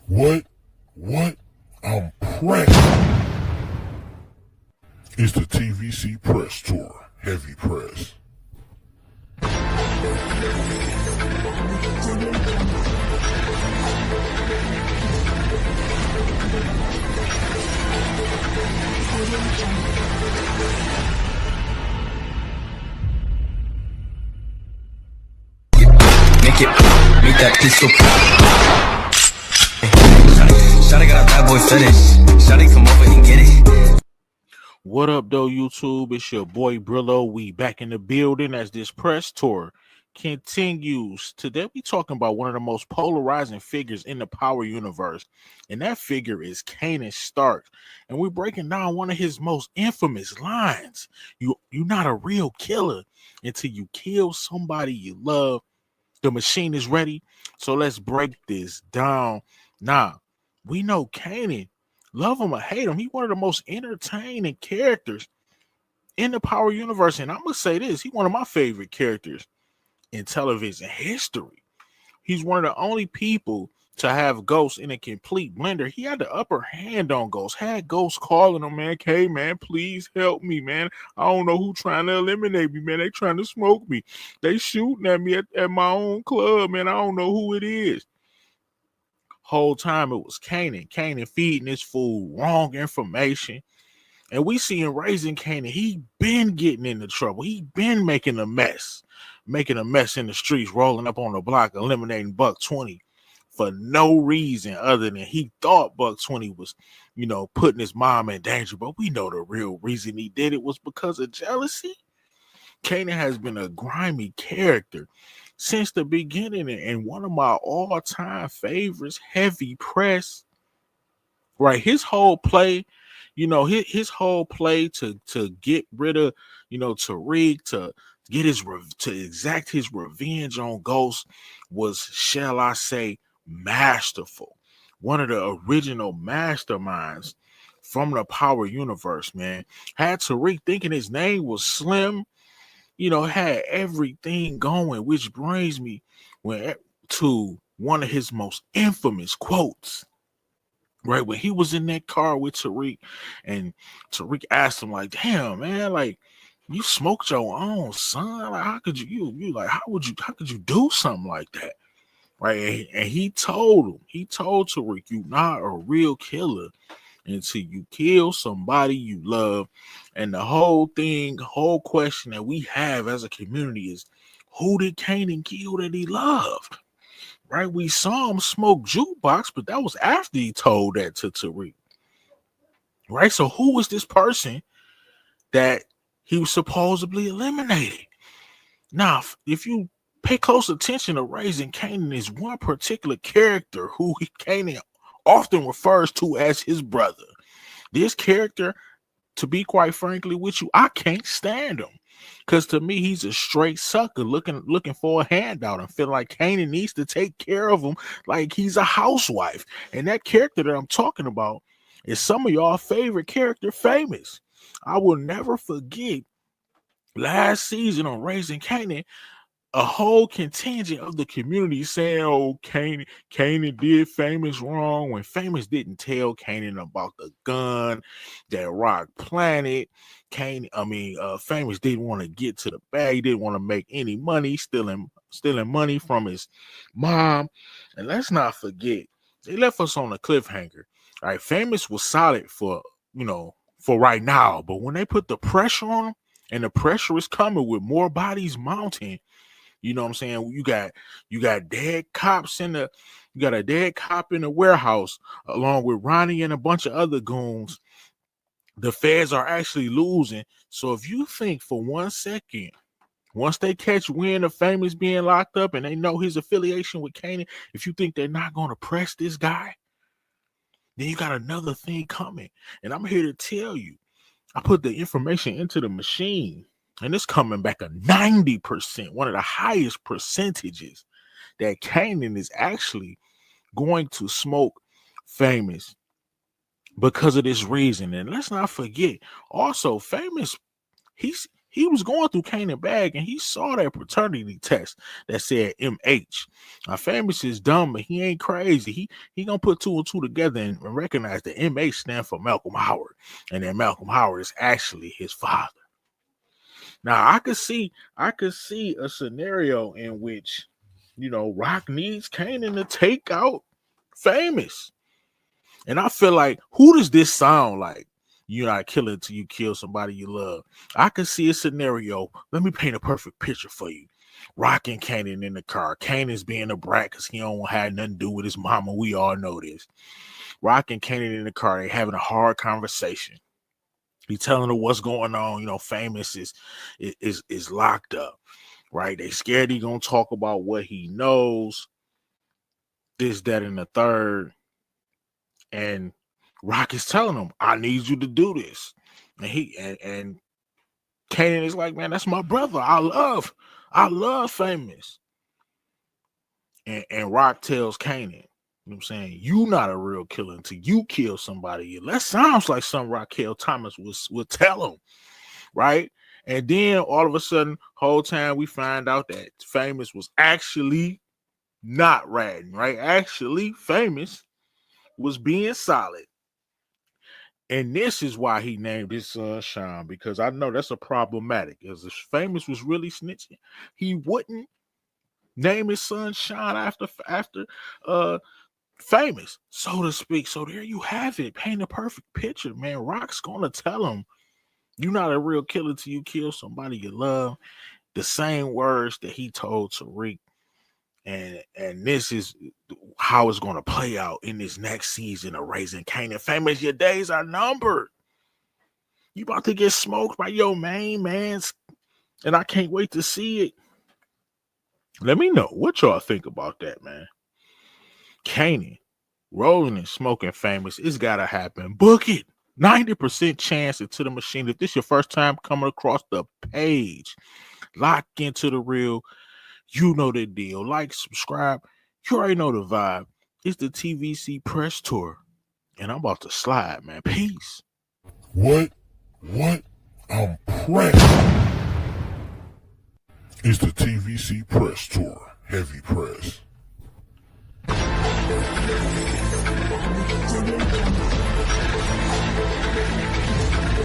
What? What? I'm pressed. It's the TVC Press Tour. Heavy Press. Make that pistol pop. Shawty got a bad boy fetish. Shawty come over and get it. What up, though, YouTube? It's your boy Brillo. We back in the building as this press tour continues. Today, we talking about one of the most polarizing figures in the Power universe, and that figure is Kanan Stark. And we're breaking down one of his most infamous lines: "You're not a real killer until you kill somebody you love. The machine is ready." So let's break this down. Now, we know Kanan, love him or hate him, he's one of the most entertaining characters in the Power universe. And I'm going to say this, he's one of my favorite characters in television history. He's one of the only people to have Ghost in a complete blender. He had the upper hand on Ghost, had Ghost calling him, man, "Hey, man, please help me, man. I don't know who trying to eliminate me, man. They trying to smoke me. They shooting at me at my own club, man. I don't know who it is." Whole time it was Kanan. Kanan feeding his fool wrong information. And we see him raising Kanan. He been getting into trouble. He been making a mess in the streets, rolling up on the block, eliminating Buck 20 for no reason other than he thought Buck 20 was, putting his mom in danger. But we know the real reason he did it was because of jealousy. Kanan has been a grimy character since the beginning, and one of my all-time favorites, Heavy Press. Right, his whole play, his whole play to get rid of, Tariq, to get to exact his revenge on Ghost was, shall I say, masterful. One of the original masterminds from the Power universe, man. Had Tariq thinking his name was Slim, had everything going, which brings me to one of his most infamous quotes. Right, when he was in that car with Tariq, and Tariq asked him, like, "Damn, man, like, you smoked your own son. Like, how could you like, how could you do something like that?" Right, and he told Tariq, "You not a real killer until you kill somebody you love." And the whole question that we have as a community is, who did Kanan kill that he loved? Right, we saw him smoke jukebox, but that was after he told that to Tariq. Right, so who was this person that he was supposedly eliminated? Now, if you pay close attention to Raising Kanan, is one particular character who Kanan often refers to as his brother. This character, to be quite frankly with you, I can't stand him. Because to me, he's a straight sucker looking for a handout and feel like Kanan needs to take care of him like he's a housewife. And that character that I'm talking about is some of y'all favorite character, Famous. I will never forget last season on Raising Kanan, a whole contingent of the community saying, "Oh, Kanan did Famous wrong," when Famous didn't tell Kanan about the gun that rocked Planet. Famous didn't want to get to the bag, didn't want to make any money, stealing money from his mom. And let's not forget, they left us on a cliffhanger. All right, Famous was solid for right now, but when they put the pressure on him, and the pressure is coming with more bodies mounting. You know what I'm saying? You got dead cops you got a dead cop in the warehouse along with Ronnie and a bunch of other goons. The feds are actually losing. So if you think for 1 second, once they catch wind of Famous being locked up and they know his affiliation with Kanan, if you think they're not going to press this guy, then you got another thing coming. And I'm here to tell you, I put the information into the machine, and it's coming back a 90%, one of the highest percentages that Kanan is actually going to smoke Famous because of this reason. And let's not forget, also, Famous, he He was going through Kanan bag and he saw that paternity test that said MH. Now, Famous is dumb, but he ain't crazy. He gonna put two and two together and recognize that MH stand for Malcolm Howard, and that Malcolm Howard is actually his father. Now, I could see a scenario in which, Rock needs Kanan to take out Famous. And I feel like, who does this sound like? You're not killing till you kill somebody you love. I can see a scenario. Let me paint a perfect picture for you. Rock and Kanan in the car. Kanan's being a brat because he don't have nothing to do with his mama. We all know this. Rock and Kanan in the car. They having a hard conversation. He telling her what's going on. Famous is locked up, right? They scared he gonna talk about what he knows. This, that, and the third. And Rock is telling him, I need you to do this. And Kanan is like, man, that's my brother. I love Famous. And Rock tells Kanan, you know what I'm saying, you not a real killer until you kill somebody. That sounds like something Raquel Thomas would tell him, right? And then all of a sudden, whole time we find out that Famous was actually not ratting, right? Actually, Famous was being solid. And this is why he named his son Sean, because I know that's a problematic. As if Famous was really snitching, he wouldn't name his son Sean after Famous, so to speak. So there you have it. Paint a perfect picture, man. Rock's gonna tell him, you're not a real killer till you kill somebody you love. The same words that he told Tariq. And this is how it's going to play out in this next season of Raising Kanan. Famous, your days are numbered. You about to get smoked by your main mans, and I can't wait to see it. Let me know what y'all think about that, man. Kanan rolling and smoking Famous. It's got to happen. Book it. 90% chance into the machine. If this is your first time coming across the page, lock into the real. You know the deal. Like, subscribe. You already know the vibe. It's the TVC press tour. And I'm about to slide, man. Peace. What? I'm pressed. It's the TVC press tour. Heavy press.